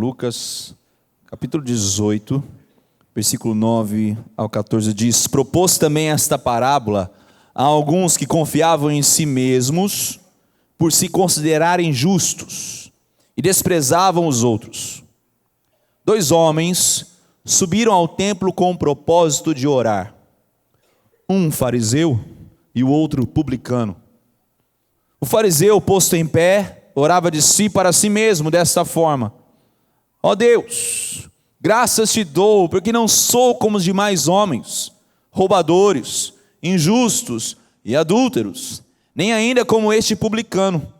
Lucas, capítulo 18, versículo 9 ao 14 diz: propôs também esta parábola a alguns que confiavam em si mesmos por se considerarem justos e desprezavam os outros. 2 homens subiram ao templo com o propósito de orar, um fariseu e o outro publicano. O fariseu, posto em pé, orava de si para si mesmo desta forma: ó Deus, graças te dou, porque não sou como os demais homens, roubadores, injustos e adúlteros, nem ainda como este publicano.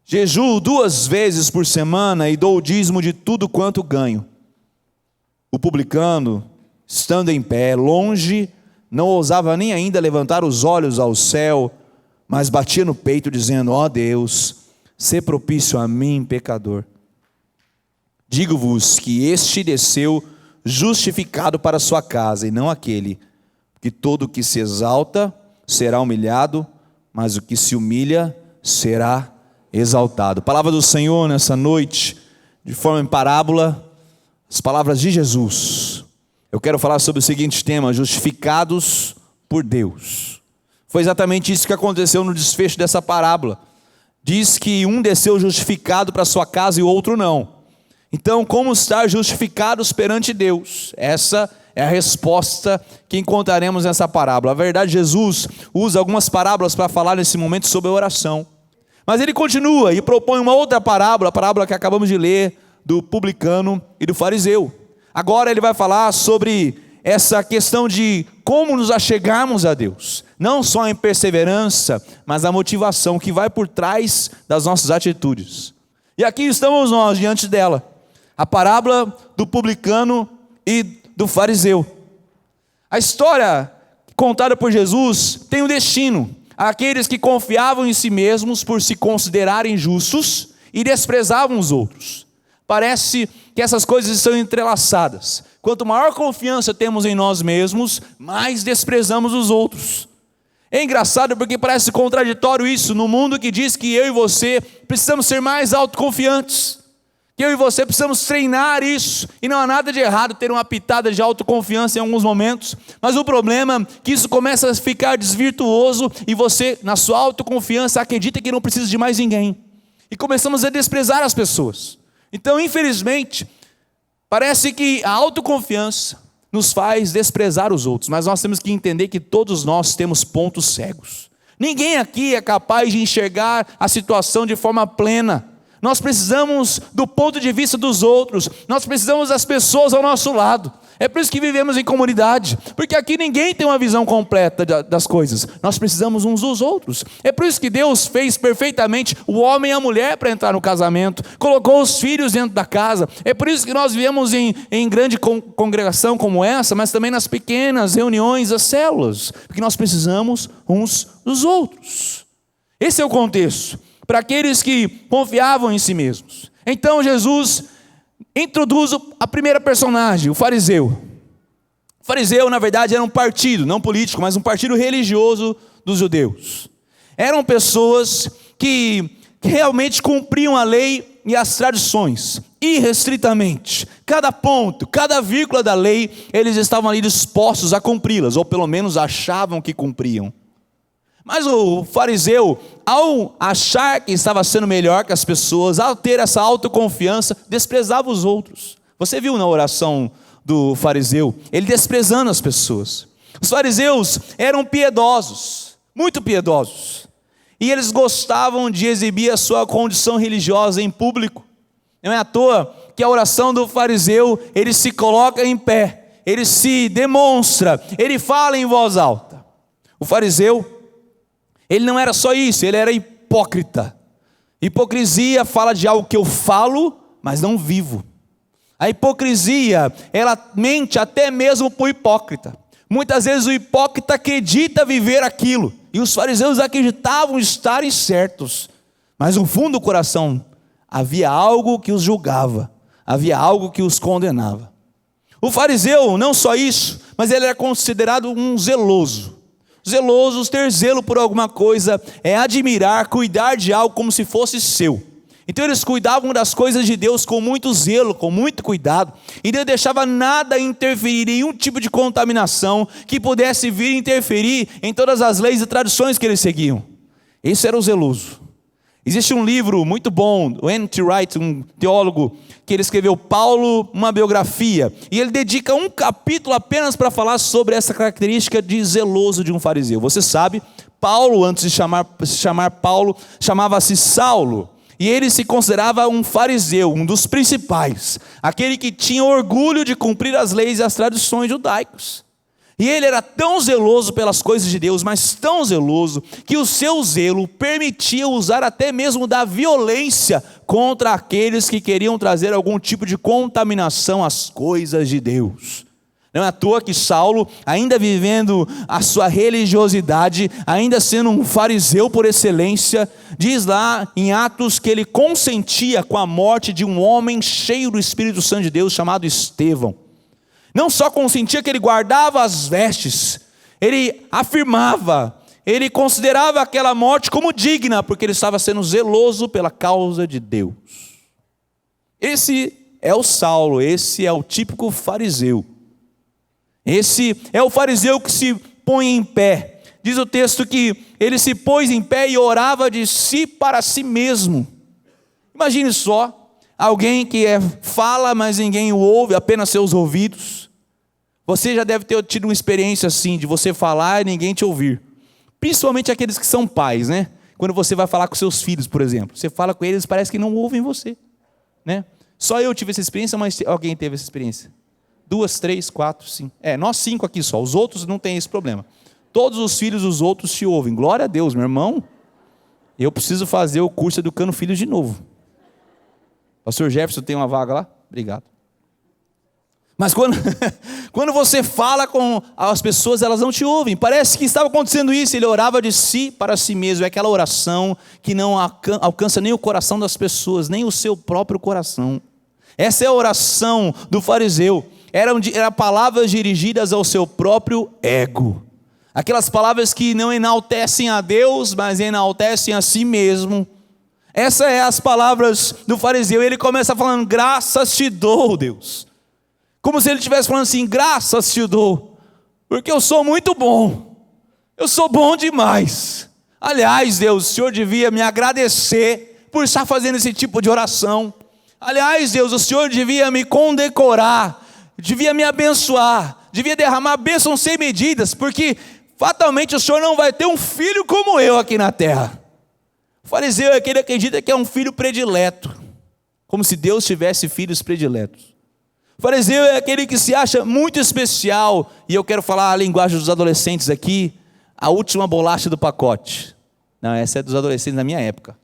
Jejuo 2 vezes por semana e dou o dízimo de tudo quanto ganho. O publicano, estando em pé, longe, não ousava nem ainda levantar os olhos ao céu, mas batia no peito dizendo: ó Deus, sê propício a mim, pecador. Digo-vos que este desceu justificado para sua casa, e não aquele, que todo o que se exalta será humilhado, mas o que se humilha será exaltado. Palavra do Senhor nessa noite, de forma em parábola, as palavras de Jesus. Eu quero falar sobre o seguinte tema: justificados por Deus. Foi exatamente isso que aconteceu no desfecho dessa parábola. Diz que um desceu justificado para sua casa e o outro não. Então, como estar justificados perante Deus? Essa é a resposta que encontraremos nessa parábola. Na verdade, Jesus usa algumas parábolas para falar nesse momento sobre a oração. Mas ele continua e propõe uma outra parábola, a parábola que acabamos de ler, do publicano e do fariseu. Agora ele vai falar sobre essa questão de como nos achegarmos a Deus. Não só em perseverança, mas a motivação que vai por trás das nossas atitudes. E aqui estamos nós diante dela. A parábola do publicano e do fariseu. A história contada por Jesus tem um destino: aqueles que confiavam em si mesmos por se considerarem justos e desprezavam os outros. Parece que essas coisas estão entrelaçadas. Quanto maior confiança temos em nós mesmos, mais desprezamos os outros. É engraçado porque parece contraditório isso no mundo que diz que eu e você precisamos ser mais autoconfiantes, que eu e você precisamos treinar isso, e não há nada de errado ter uma pitada de autoconfiança em alguns momentos, mas o problema é que isso começa a ficar desvirtuoso e você, na sua autoconfiança, acredita que não precisa de mais ninguém, e começamos a desprezar as pessoas. Então, infelizmente, parece que a autoconfiança nos faz desprezar os outros, mas nós temos que entender que todos nós temos pontos cegos. Ninguém aqui é capaz de enxergar a situação de forma plena. Nós precisamos do ponto de vista dos outros, nós precisamos das pessoas ao nosso lado. É por isso que vivemos em comunidade, porque aqui ninguém tem uma visão completa das coisas. Nós precisamos uns dos outros. É por isso que Deus fez perfeitamente o homem e a mulher para entrar no casamento, colocou os filhos dentro da casa. É por isso que nós vivemos em grande congregação como essa, mas também nas pequenas reuniões, as células, porque nós precisamos uns dos outros. Esse é o contexto para aqueles que confiavam em si mesmos. Então Jesus introduz a primeira personagem, o fariseu. O fariseu, na verdade, era um partido, não político, mas um partido religioso dos judeus. Eram pessoas que realmente cumpriam a lei e as tradições, irrestritamente. Cada ponto, cada vírgula da lei, eles estavam ali dispostos a cumpri-las, ou pelo menos achavam que cumpriam. Mas o fariseu, ao achar que estava sendo melhor que as pessoas, ao ter essa autoconfiança, desprezava os outros. Você viu na oração do fariseu, ele desprezando as pessoas. Os fariseus eram piedosos, muito piedosos. E eles gostavam de exibir a sua condição religiosa em público. Não é à toa que a oração do fariseu, ele se coloca em pé, ele se demonstra, ele fala em voz alta. O fariseu, ele não era só isso, ele era hipócrita. Hipocrisia fala de algo que eu falo, mas não vivo. A hipocrisia, ela mente até mesmo para o hipócrita. Muitas vezes o hipócrita acredita viver aquilo, e os fariseus acreditavam estarem certos, mas no fundo do coração havia algo que os julgava, havia algo que os condenava. O fariseu, não só isso, mas ele era considerado um zeloso. Zelosos, ter zelo por alguma coisa, é admirar, cuidar de algo como se fosse seu. Então eles cuidavam das coisas de Deus com muito zelo, com muito cuidado, e não deixava nada interferir, nenhum tipo de contaminação que pudesse vir interferir em todas as leis e tradições que eles seguiam. Esse era o zeloso. Existe um livro muito bom, o N.T. Wright, um teólogo, que ele escreveu, Paulo, uma biografia, e ele dedica um capítulo apenas para falar sobre essa característica de zeloso de um fariseu. Você sabe, Paulo, antes de se chamar Paulo, chamava-se Saulo. E ele se considerava um fariseu, um dos principais, aquele que tinha orgulho de cumprir as leis e as tradições judaicas. E ele era tão zeloso pelas coisas de Deus, mas tão zeloso, que o seu zelo permitia usar até mesmo da violência contra aqueles que queriam trazer algum tipo de contaminação às coisas de Deus. Não é à toa que Saulo, ainda vivendo a sua religiosidade, ainda sendo um fariseu por excelência, diz lá em Atos que ele consentia com a morte de um homem cheio do Espírito Santo de Deus, chamado Estevão. Não só consentia que ele guardava as vestes, ele afirmava, ele considerava aquela morte como digna, porque ele estava sendo zeloso pela causa de Deus. Esse é o Saulo, esse é o típico fariseu. Esse é o fariseu que se põe em pé. Diz o texto que ele se pôs em pé e orava de si para si mesmo. Imagine só, alguém que fala, mas ninguém o ouve, apenas seus ouvidos. Você já deve ter tido uma experiência assim, de você falar e ninguém te ouvir. Principalmente aqueles que são pais, né? Quando você vai falar com seus filhos, por exemplo. Você fala com eles, parece que não ouvem você, né? Só eu tive essa experiência, mas alguém teve essa experiência? 2, 3, 4, 5. Nós 5 aqui só. Os outros não têm esse problema. Todos os filhos dos outros te ouvem. Glória a Deus, meu irmão. Eu preciso fazer o curso Educando Filhos de novo. Pastor Jefferson tem uma vaga lá? Obrigado. Mas quando você fala com as pessoas, elas não te ouvem. Parece que estava acontecendo isso. Ele orava de si para si mesmo. É aquela oração que não alcança nem o coração das pessoas, nem o seu próprio coração. Essa é a oração do fariseu. Eram palavras dirigidas ao seu próprio ego. Aquelas palavras que não enaltecem a Deus, mas enaltecem a si mesmo. Essas são as palavras do fariseu. Ele começa falando, graças te dou, Deus. Como se ele estivesse falando assim, graças te dou, porque eu sou muito bom. Eu sou bom demais. Aliás, Deus, o Senhor devia me agradecer por estar fazendo esse tipo de oração. Aliás, Deus, o Senhor devia me condecorar, devia me abençoar, devia derramar bênçãos sem medidas, porque fatalmente o Senhor não vai ter um filho como eu aqui na terra. O fariseu é aquele que acredita que é um filho predileto, como se Deus tivesse filhos prediletos. O fariseu é aquele que se acha muito especial, e eu quero falar a linguagem dos adolescentes aqui, a última bolacha do pacote. Não, essa é dos adolescentes da minha época.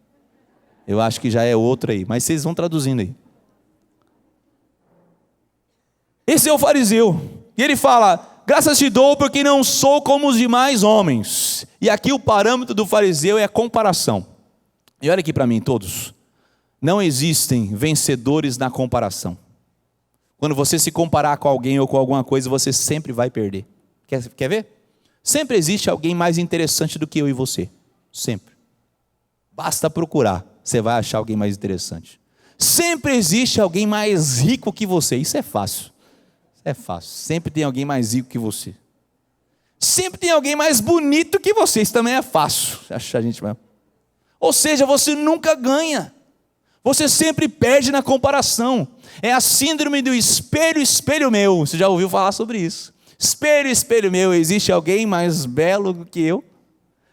Eu acho que já é outra aí, mas vocês vão traduzindo aí. Esse é o fariseu, e ele fala, graças te dou porque não sou como os demais homens. E aqui o parâmetro do fariseu é a comparação. E olha aqui para mim todos, não existem vencedores na comparação. Quando você se comparar com alguém ou com alguma coisa, você sempre vai perder. Quer ver? Sempre existe alguém mais interessante do que eu e você. Sempre. Basta procurar, você vai achar alguém mais interessante. Sempre existe alguém mais rico que você. Isso é fácil. É fácil. Sempre tem alguém mais rico que você. Sempre tem alguém mais bonito que você. Isso também é fácil. Achar a gente vai. Ou seja, você nunca ganha. Você sempre perde na comparação. É a síndrome do espelho, espelho meu. Você já ouviu falar sobre isso? Espelho, espelho meu. Existe alguém mais belo do que eu?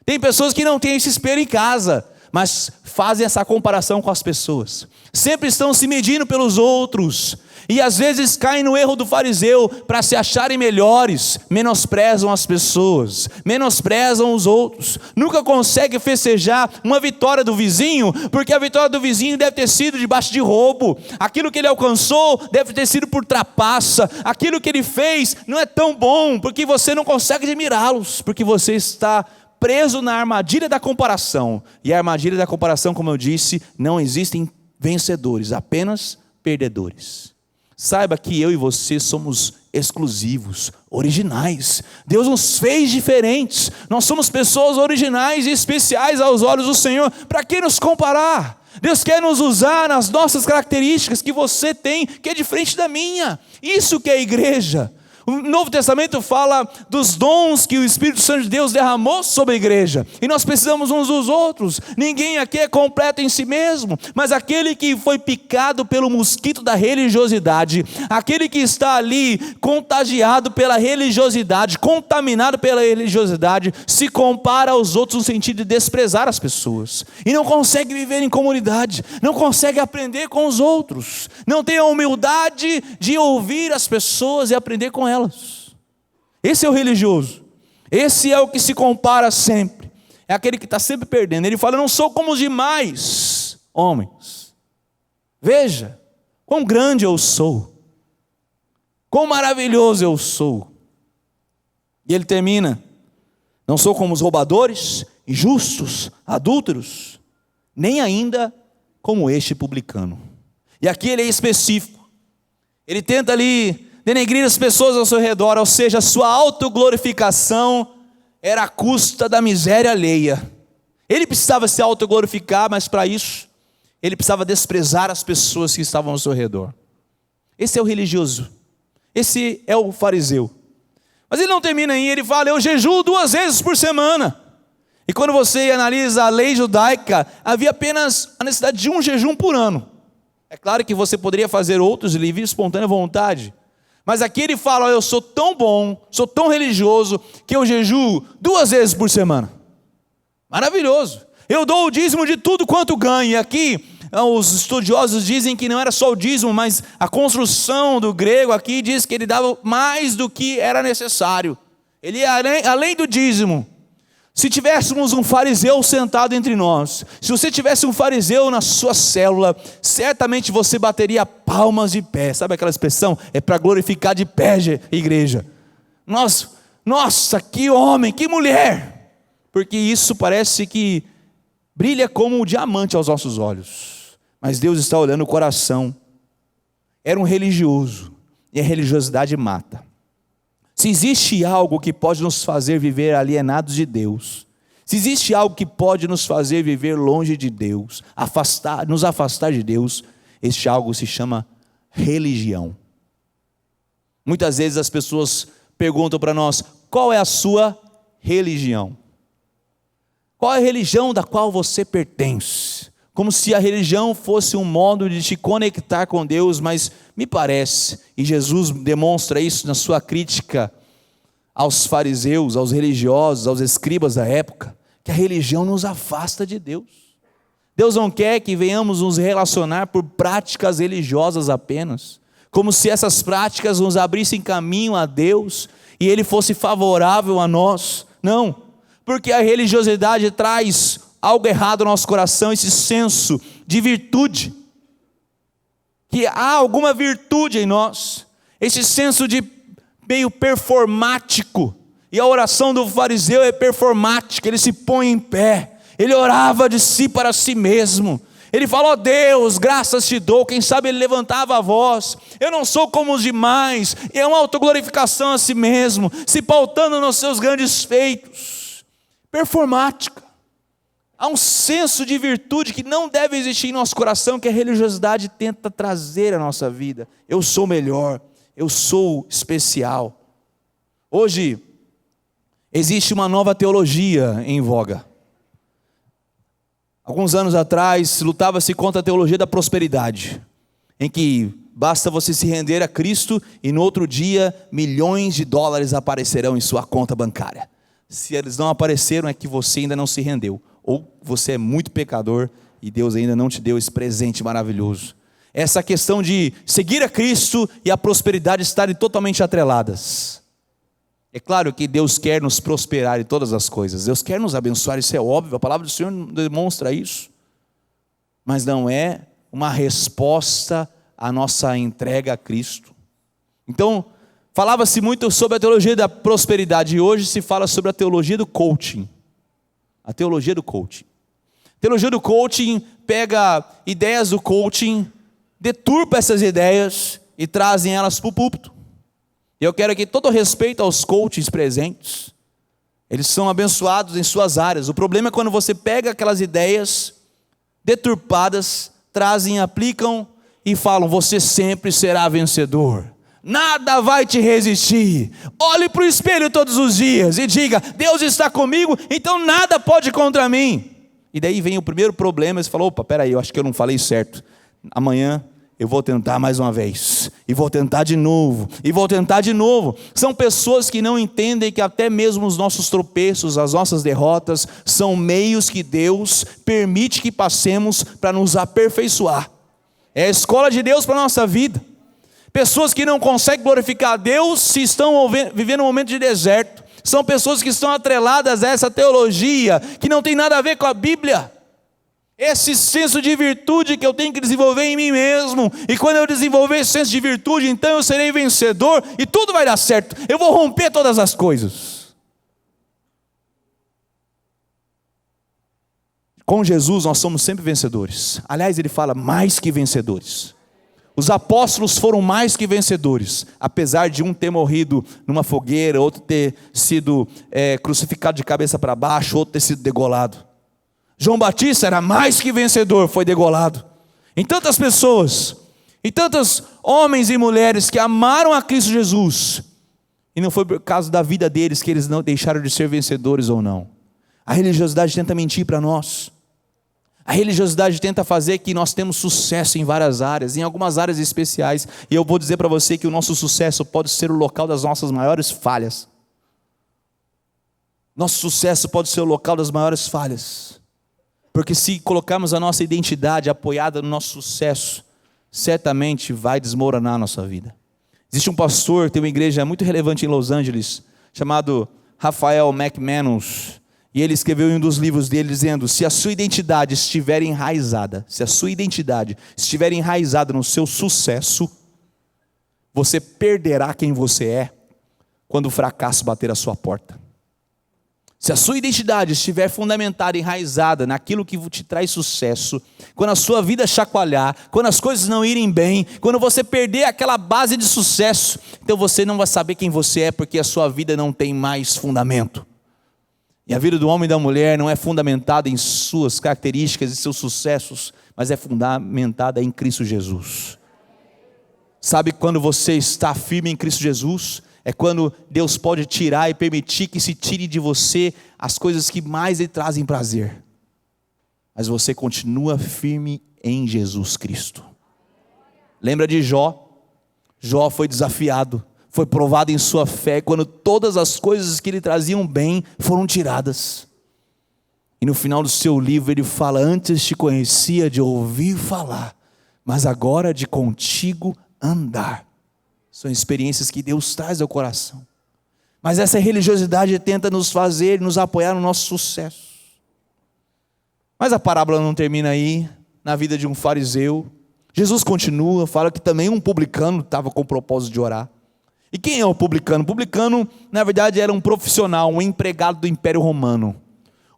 Tem pessoas que não têm esse espelho em casa, mas fazem essa comparação com as pessoas. Sempre estão se medindo pelos outros. E às vezes caem no erro do fariseu para se acharem melhores, menosprezam as pessoas, menosprezam os outros, nunca conseguem festejar uma vitória do vizinho, porque a vitória do vizinho deve ter sido debaixo de roubo, aquilo que ele alcançou deve ter sido por trapaça, aquilo que ele fez não é tão bom, porque você não consegue admirá-los, porque você está preso na armadilha da comparação, e a armadilha da comparação, como eu disse, não existem vencedores, apenas perdedores. Saiba que eu e você somos exclusivos, originais. Deus nos fez diferentes. Nós somos pessoas originais e especiais aos olhos do Senhor. Para que nos comparar? Deus quer nos usar nas nossas características que você tem, que é diferente da minha. Isso que é a igreja. O Novo Testamento fala dos dons que o Espírito Santo de Deus derramou sobre a igreja. E nós precisamos uns dos outros. Ninguém aqui é completo em si mesmo. Mas aquele que foi picado pelo mosquito da religiosidade, aquele que está ali contagiado pela religiosidade, contaminado pela religiosidade, se compara aos outros no sentido de desprezar as pessoas. E não consegue viver em comunidade, não consegue aprender com os outros. Não tem a humildade de ouvir as pessoas e aprender com elas. Esse é o religioso. Esse é o que se compara sempre. É aquele que está sempre perdendo. Ele fala: eu não sou como os demais homens. Veja quão grande eu sou, quão maravilhoso eu sou. E ele termina: não sou como os roubadores, injustos, adúlteros, nem ainda como este publicano. E aqui ele é específico. Ele tenta ali denegrir as pessoas ao seu redor, ou seja, a sua autoglorificação era à custa da miséria alheia. Ele precisava se autoglorificar, mas para isso, ele precisava desprezar as pessoas que estavam ao seu redor. Esse é o religioso, esse é o fariseu. Mas ele não termina aí, ele fala: eu jejuo 2 vezes por semana. E quando você analisa a lei judaica, havia apenas a necessidade de um jejum por ano. É claro que você poderia fazer outros de livre e espontânea vontade. Mas aqui ele fala: eu sou tão bom, sou tão religioso, que eu jejuo 2 vezes por semana. Maravilhoso. Eu dou o dízimo de tudo quanto ganho. E aqui os estudiosos dizem que não era só o dízimo, mas a construção do grego aqui diz que ele dava mais do que era necessário. Ele ia além do dízimo. Se tivéssemos um fariseu sentado entre nós, se você tivesse um fariseu na sua célula, certamente você bateria palmas de pé. Sabe aquela expressão? É para glorificar de pé, igreja. Nossa, que homem, que mulher. Porque isso parece que brilha como um diamante aos nossos olhos. Mas Deus está olhando o coração. Era um religioso, e a religiosidade mata. Se existe algo que pode nos fazer viver alienados de Deus, se existe algo que pode nos fazer viver longe de Deus, nos afastar de Deus, este algo se chama religião. Muitas vezes as pessoas perguntam para nós: qual é a sua religião? Qual é a religião da qual você pertence? Como se a religião fosse um modo de te conectar com Deus, mas me parece, e Jesus demonstra isso na sua crítica aos fariseus, aos religiosos, aos escribas da época, que a religião nos afasta de Deus. Deus não quer que venhamos nos relacionar por práticas religiosas apenas, como se essas práticas nos abrissem caminho a Deus e Ele fosse favorável a nós. Não, porque a religiosidade traz algo errado no nosso coração, esse senso de virtude, que há alguma virtude em nós, esse senso de meio performático, e a oração do fariseu é performática, ele se põe em pé, ele orava de si para si mesmo, ele falou: Deus, graças te dou. Quem sabe ele levantava a voz: eu não sou como os demais, e é uma autoglorificação a si mesmo, se pautando nos seus grandes feitos, performática. Há um senso de virtude que não deve existir em nosso coração, que a religiosidade tenta trazer à nossa vida. Eu sou melhor, eu sou especial. Hoje, existe uma nova teologia em voga. Alguns anos atrás, lutava-se contra a teologia da prosperidade, em que basta você se render a Cristo e no outro dia, milhões de dólares aparecerão em sua conta bancária. Se eles não apareceram, é que você ainda não se rendeu, ou você é muito pecador e Deus ainda não te deu esse presente maravilhoso. Essa questão de seguir a Cristo e a prosperidade estarem totalmente atreladas. É claro que Deus quer nos prosperar em todas as coisas, Deus quer nos abençoar, isso é óbvio, a palavra do Senhor demonstra isso, mas não é uma resposta à nossa entrega a Cristo. Então, falava-se muito sobre a teologia da prosperidade, e hoje se fala sobre a teologia do coaching. A teologia do coaching. A teologia do coaching pega ideias do coaching, deturpa essas ideias e trazem elas para o púlpito. E eu quero aqui todo respeito aos coaches presentes. Eles são abençoados em suas áreas. O problema é quando você pega aquelas ideias, deturpadas, trazem, aplicam e falam: você sempre será vencedor, nada vai te resistir. Olhe para o espelho todos os dias e diga: Deus está comigo, então nada pode contra mim. E daí vem o primeiro problema, você fala: opa, peraí, eu acho que eu não falei certo, amanhã eu vou tentar mais uma vez, e vou tentar de novo, e vou tentar de novo. São pessoas que não entendem que até mesmo os nossos tropeços, as nossas derrotas, são meios que Deus permite que passemos para nos aperfeiçoar. É a escola de Deus para a nossa vida. Pessoas que não conseguem glorificar a Deus se estão vivendo um momento de deserto. São pessoas que estão atreladas a essa teologia, que não tem nada a ver com a Bíblia. Esse senso de virtude que eu tenho que desenvolver em mim mesmo. E quando eu desenvolver esse senso de virtude, então eu serei vencedor e tudo vai dar certo. Eu vou romper todas as coisas. Com Jesus nós somos sempre vencedores. Aliás, ele fala mais que vencedores. Os apóstolos foram mais que vencedores. Apesar de um ter morrido numa fogueira, outro ter sido crucificado de cabeça para baixo, outro ter sido degolado. João Batista era mais que vencedor, foi degolado. Em tantas pessoas, e tantos homens e mulheres que amaram a Cristo Jesus, e não foi por causa da vida deles que eles não deixaram de ser vencedores ou não. A religiosidade tenta mentir para nós. A religiosidade tenta fazer que nós temos sucesso em várias áreas, em algumas áreas especiais. E eu vou dizer para você que o nosso sucesso pode ser o local das nossas maiores falhas. Nosso sucesso pode ser o local das maiores falhas. Porque se colocarmos a nossa identidade apoiada no nosso sucesso, certamente vai desmoronar a nossa vida. Existe um pastor, tem uma igreja muito relevante em Los Angeles, chamado Raphael McManus, e ele escreveu em um dos livros dele dizendo: se a sua identidade estiver enraizada, no seu sucesso, você perderá quem você é quando o fracasso bater a sua porta. Se a sua identidade estiver fundamentada, enraizada naquilo que te traz sucesso, quando a sua vida chacoalhar, quando as coisas não irem bem, quando você perder aquela base de sucesso, então você não vai saber quem você é, porque a sua vida não tem mais fundamento. E a vida do homem e da mulher não é fundamentada em suas características e seus sucessos, mas é fundamentada em Cristo Jesus. Sabe quando você está firme em Cristo Jesus? É quando Deus pode tirar e permitir que se tire de você as coisas que mais lhe trazem prazer. Mas você continua firme em Jesus Cristo. Lembra de Jó? Jó foi desafiado, foi provado em sua fé, quando todas as coisas que lhe traziam bem foram tiradas. E no final do seu livro ele fala: antes te conhecia de ouvir falar, mas agora de contigo andar. São experiências que Deus traz ao coração. Mas essa religiosidade tenta nos fazer, nos apoiar no nosso sucesso. Mas a parábola não termina aí, na vida de um fariseu. Jesus continua, fala que também um publicano estava com o propósito de orar. E quem é o publicano? O publicano, na verdade, era um profissional, um empregado do Império Romano.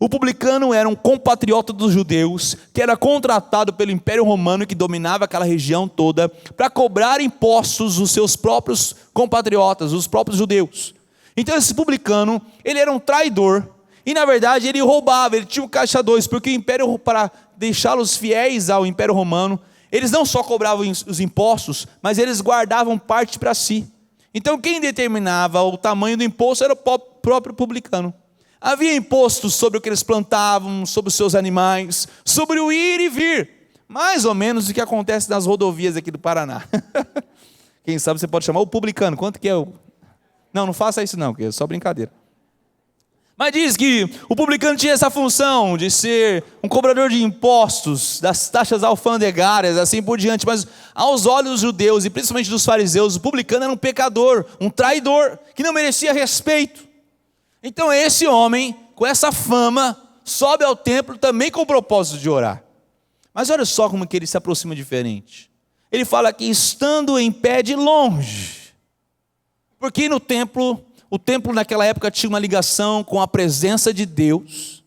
O publicano era um compatriota dos judeus, que era contratado pelo Império Romano, que dominava aquela região toda, para cobrar impostos dos seus próprios compatriotas, os próprios judeus. Então esse publicano, ele era um traidor, e na verdade ele roubava, ele tinha um caixa dois, porque o Império, para deixá-los fiéis ao Império Romano, eles não só cobravam os impostos, mas eles guardavam parte para si. Então quem determinava o tamanho do imposto era o próprio publicano. Havia impostos sobre o que eles plantavam, sobre os seus animais, sobre o ir e vir. Mais ou menos o que acontece nas rodovias aqui do Paraná. Quem sabe você pode chamar o publicano. Quanto que é o... Não faça isso não, que é só brincadeira. Mas diz que o publicano tinha essa função de ser um cobrador de impostos, das taxas alfandegárias, assim por diante. Mas aos olhos dos judeus e principalmente dos fariseus, o publicano era um pecador, um traidor, que não merecia respeito. Então esse homem, com essa fama, sobe ao templo também com o propósito de orar. Mas olha só como que ele se aproxima diferente. Ele fala que estando em pé de longe. Porque no templo, o templo naquela época tinha uma ligação com a presença de Deus.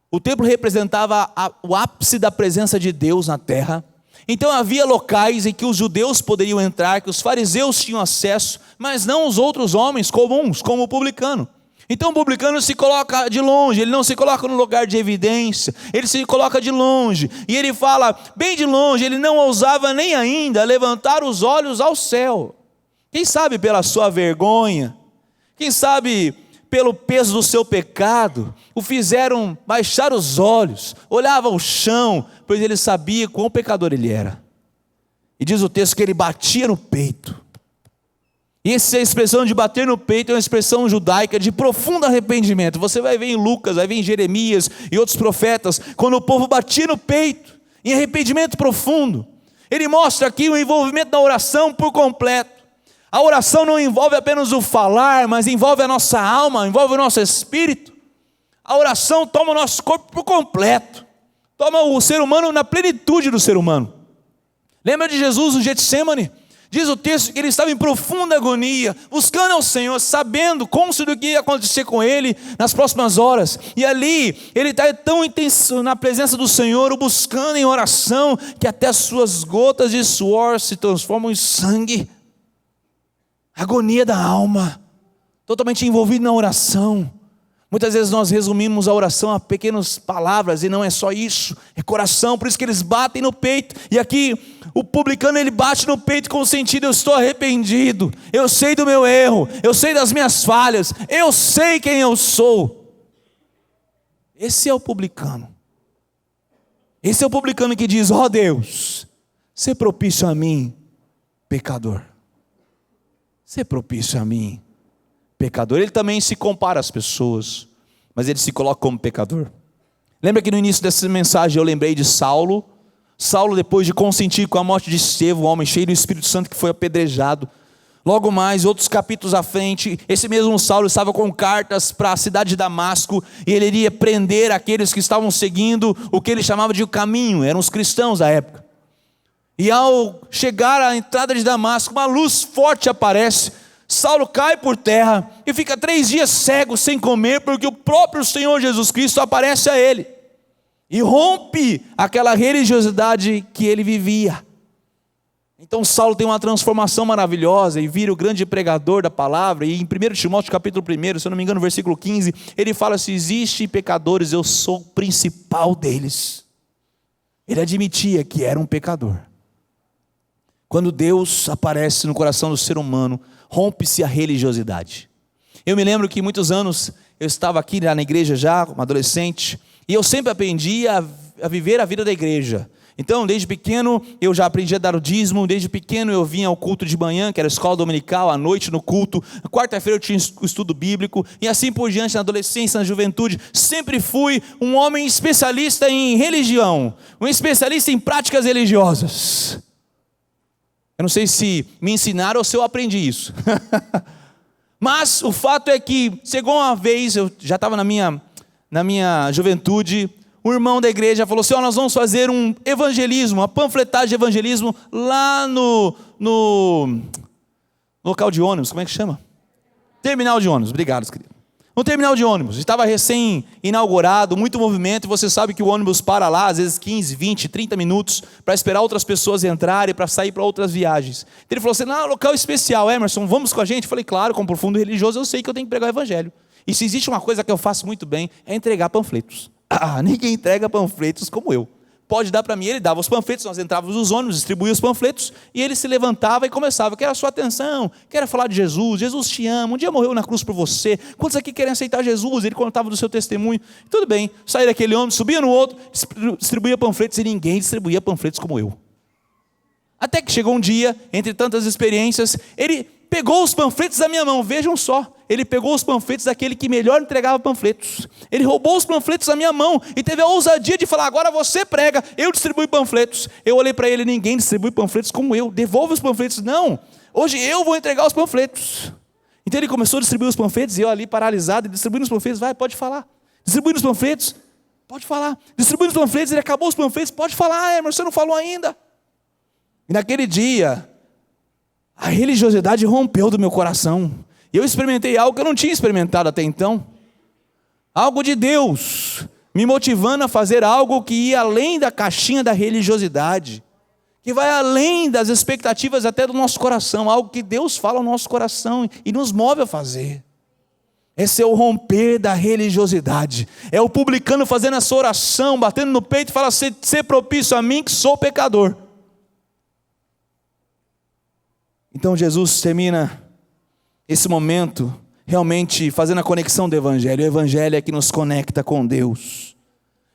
O templo representava o ápice da presença de Deus na terra. Então havia locais em que os judeus poderiam entrar, que os fariseus tinham acesso, mas não os outros homens comuns, como o publicano. Então o publicano se coloca de longe, ele não se coloca no lugar de evidência, ele se coloca de longe, e ele fala bem de longe, ele não ousava nem ainda levantar os olhos ao céu. Quem sabe pela sua vergonha, quem sabe pelo peso do seu pecado, o fizeram baixar os olhos, olhava ao chão, pois ele sabia quão pecador ele era. E diz o texto que ele batia no peito. E essa expressão de bater no peito é uma expressão judaica de profundo arrependimento. Você vai ver em Lucas, vai ver em Jeremias e outros profetas, quando o povo batia no peito, em arrependimento profundo. Ele mostra aqui o envolvimento da oração por completo. A oração não envolve apenas o falar, mas envolve a nossa alma, envolve o nosso espírito. A oração toma o nosso corpo por completo, toma o ser humano na plenitude do ser humano. Lembra de Jesus no Getsemane? Diz o texto que ele estava em profunda agonia, buscando ao Senhor, sabendo cônscio do que ia acontecer com ele nas próximas horas. E ali, ele está tão intenso na presença do Senhor, o buscando em oração, que até as suas gotas de suor se transformam em sangue. Agonia da alma, totalmente envolvido na oração. Muitas vezes nós resumimos a oração a pequenas palavras, e não é só isso, é coração, por isso que eles batem no peito. E aqui o publicano, ele bate no peito com o sentido: eu estou arrependido, eu sei do meu erro, eu sei das minhas falhas, eu sei quem eu sou. Esse é o publicano. Esse é o publicano que diz: ó Deus, sê propício a mim, pecador. Sê propício a mim, pecador. Ele também se compara às pessoas, mas ele se coloca como pecador. Lembra que no início dessa mensagem eu lembrei de Saulo? Saulo, depois de consentir com a morte de Estevão, um homem cheio do Espírito Santo que foi apedrejado. Logo mais, outros capítulos à frente, esse mesmo Saulo estava com cartas para a cidade de Damasco, e ele iria prender aqueles que estavam seguindo o que ele chamava de o caminho, eram os cristãos da época. E ao chegar à entrada de Damasco, uma luz forte aparece. Saulo cai por terra e fica 3 dias cego, sem comer, porque o próprio Senhor Jesus Cristo aparece a ele e rompe aquela religiosidade que ele vivia. Então Saulo tem uma transformação maravilhosa e vira o grande pregador da palavra. E em 1 Timóteo capítulo 1, se eu não me engano, versículo 15, ele fala: se existem pecadores, eu sou o principal deles. Ele admitia que era um pecador. Quando Deus aparece no coração do ser humano, rompe-se a religiosidade. Eu me lembro que muitos anos eu estava aqui na igreja já, como adolescente, e eu sempre aprendi a viver a vida da igreja. Então, desde pequeno, eu já aprendi a dar o dízimo. Desde pequeno eu vinha ao culto de manhã, que era a escola dominical, à noite no culto. Na quarta-feira eu tinha o estudo bíblico, e assim por diante, na adolescência, na juventude. Sempre fui um homem especialista em religião, um especialista em práticas religiosas. Eu não sei se me ensinaram ou se eu aprendi isso. Mas o fato é que, chegou uma vez, eu já estava na minha juventude, um irmão da igreja falou assim: nós vamos fazer um evangelismo, uma panfletagem de evangelismo lá no local de ônibus, como é que chama? Terminal de ônibus, obrigado, querido. No terminal de ônibus, estava recém-inaugurado, muito movimento, e você sabe que o ônibus para lá, às vezes 15, 20, 30 minutos, para esperar outras pessoas entrarem, para sair para outras viagens. Ele falou assim: não, local especial, Emerson, vamos com a gente? Eu falei: claro, como profundo religioso, eu sei que eu tenho que pregar o evangelho. E se existe uma coisa que eu faço muito bem, é entregar panfletos. Ninguém entrega panfletos como eu. Pode dar para mim. Ele dava os panfletos, nós entrávamos nos ônibus, distribuía os panfletos, e ele se levantava e começava: quero a sua atenção, quero falar de Jesus, Jesus te ama, um dia morreu na cruz por você, quantos aqui querem aceitar Jesus? Ele contava do seu testemunho. Tudo bem, saía daquele ônibus, subia no outro, distribuía panfletos, e ninguém distribuía panfletos como eu. Até que chegou um dia, entre tantas experiências, ele pegou os panfletos da minha mão. Vejam só, ele pegou os panfletos daquele que melhor entregava panfletos. Ele roubou os panfletos da minha mão e teve a ousadia de falar: agora você prega, eu distribuo panfletos. Eu olhei para ele: ninguém distribui panfletos como eu, devolva os panfletos. Não, hoje eu vou entregar os panfletos. Então ele começou a distribuir os panfletos, e eu ali paralisado, distribuindo os panfletos. Vai, pode falar. Distribuindo os panfletos, pode falar. Distribuindo os panfletos, ele acabou os panfletos, pode falar. Mas você não falou ainda. E naquele dia, a religiosidade rompeu do meu coração. E eu experimentei algo que eu não tinha experimentado até então. Algo de Deus, me motivando a fazer algo que ia além da caixinha da religiosidade. Que vai além das expectativas até do nosso coração. Algo que Deus fala ao nosso coração e nos move a fazer. Esse é o romper da religiosidade. É o publicano fazendo essa oração, batendo no peito e fala: ser propício a mim que sou pecador. Então Jesus termina esse momento realmente fazendo a conexão do Evangelho. O Evangelho é que nos conecta com Deus.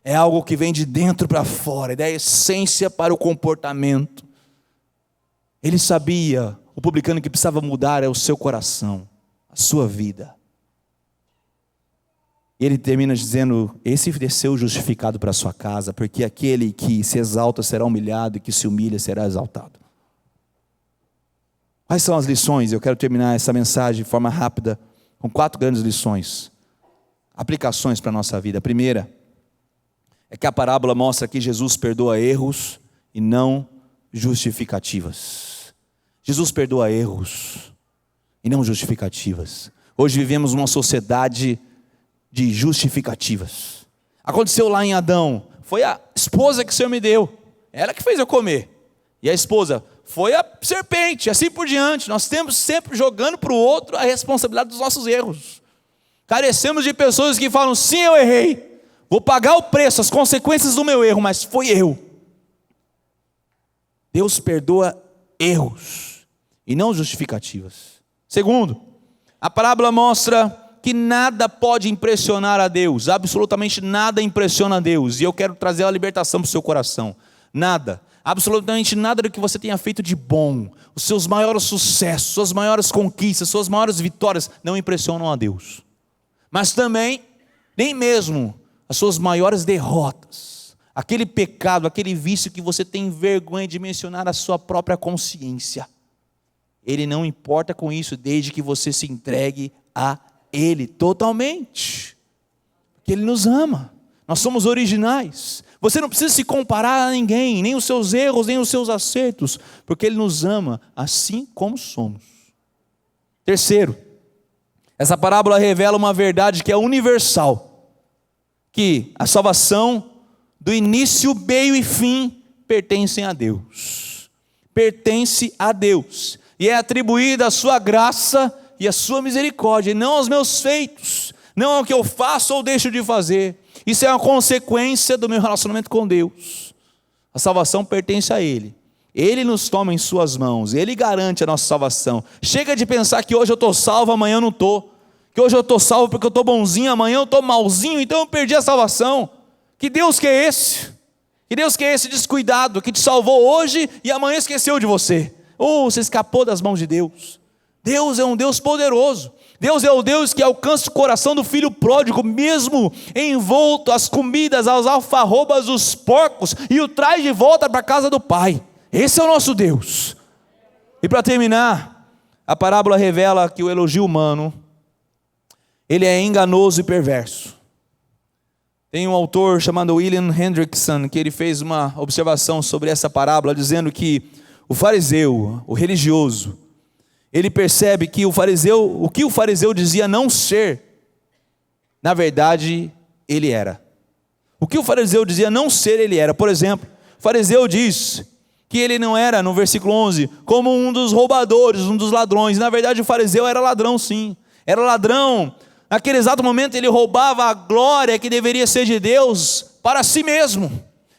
É algo que vem de dentro para fora, é da essência para o comportamento. Ele sabia, o publicano, que precisava mudar é o seu coração, a sua vida. E ele termina dizendo: esse desceu justificado para a sua casa, porque aquele que se exalta será humilhado, e que se humilha será exaltado. Quais são as lições? Eu quero terminar essa mensagem de forma rápida, com 4 grandes lições, aplicações para a nossa vida. A primeira é que a parábola mostra que Jesus perdoa erros e não justificativas. Jesus perdoa erros e não justificativas. Hoje vivemos numa sociedade de justificativas. Aconteceu lá em Adão: foi a esposa que o Senhor me deu, ela que fez eu comer. E a esposa: foi a serpente, assim por diante. Nós temos sempre jogando para o outro a responsabilidade dos nossos erros. Carecemos de pessoas que falam: sim, eu errei, vou pagar o preço, as consequências do meu erro, mas foi eu. Deus perdoa erros e não justificativas. Segundo, a parábola mostra que nada pode impressionar a Deus, absolutamente nada impressiona a Deus. E eu quero trazer a libertação para o seu coração. Nada, absolutamente nada do que você tenha feito de bom, os seus maiores sucessos, suas maiores conquistas, suas maiores vitórias, não impressionam a Deus. Mas também, nem mesmo as suas maiores derrotas, aquele pecado, aquele vício que você tem vergonha de mencionar à sua própria consciência, Ele não importa com isso, desde que você se entregue a Ele totalmente, porque Ele nos ama. Nós somos originais. Você não precisa se comparar a ninguém, nem os seus erros, nem os seus acertos, porque Ele nos ama assim como somos. Terceiro, essa parábola revela uma verdade que é universal, que a salvação do início, meio e fim pertencem a Deus. Pertence a Deus. E é atribuída a sua graça e a sua misericórdia, e não aos meus feitos, não ao que eu faço ou deixo de fazer. Isso é uma consequência do meu relacionamento com Deus. A salvação pertence a Ele. Ele nos toma em suas mãos, Ele garante a nossa salvação. Chega de pensar que hoje eu estou salvo, amanhã eu não estou. Que hoje eu estou salvo porque eu estou bonzinho, amanhã eu estou malzinho, então eu perdi a salvação. Que Deus que é esse? Que Deus que é esse descuidado, que te salvou hoje e amanhã esqueceu de você? Você escapou das mãos de Deus. Deus é um Deus poderoso. Deus é o Deus que alcança o coração do filho pródigo, mesmo envolto às comidas, aos alfarrobas dos porcos, e o traz de volta para a casa do Pai. Esse é o nosso Deus. E para terminar, a parábola revela que o elogio humano, ele é enganoso e perverso. Tem um autor chamado William Hendrickson, que ele fez uma observação sobre essa parábola, dizendo que o fariseu, o religioso, ele percebe que o que o fariseu dizia não ser, na verdade, ele era. O que o fariseu dizia não ser, ele era. Por exemplo, o fariseu diz que ele não era, no versículo 11, como um dos roubadores, um dos ladrões. Na verdade, o fariseu era ladrão, sim. Era ladrão. Naquele exato momento, ele roubava a glória que deveria ser de Deus para si mesmo.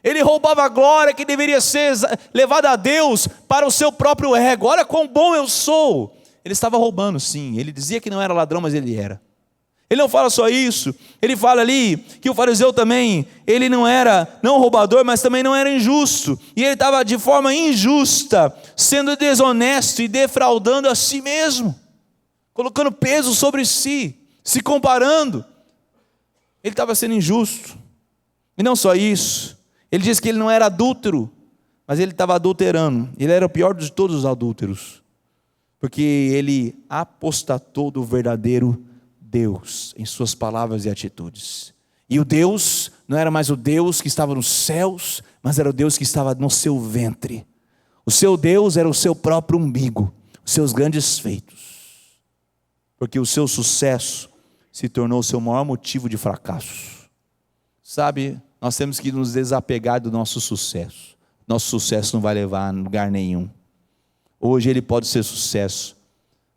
Ele roubava a glória que deveria ser levada a Deus para o seu próprio ego. Olha quão bom eu sou. Ele estava roubando, sim. Ele dizia que não era ladrão, mas ele era. Ele não fala só isso. Ele fala ali que o fariseu também, ele não era não roubador, mas também não era injusto. E ele estava de forma injusta, sendo desonesto e defraudando a si mesmo, colocando peso sobre si, se comparando. Ele estava sendo injusto. E não só isso. Ele diz que ele não era adúltero, mas ele estava adulterando. Ele era o pior de todos os adúlteros, porque ele apostatou do verdadeiro Deus em suas palavras e atitudes. E o Deus não era mais o Deus que estava nos céus, mas era o Deus que estava no seu ventre. O seu Deus era o seu próprio umbigo, os seus grandes feitos, porque o seu sucesso se tornou o seu maior motivo de fracasso. Sabe, nós temos que nos desapegar do nosso sucesso. Nosso sucesso não vai levar a lugar nenhum. Hoje ele pode ser sucesso,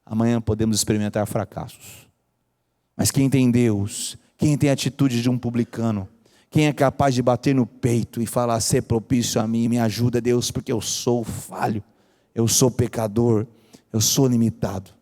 amanhã podemos experimentar fracassos. Mas quem tem Deus, quem tem a atitude de um publicano, quem é capaz de bater no peito e falar: ser propício a mim, me ajuda, Deus, porque eu sou falho, eu sou pecador, eu sou limitado.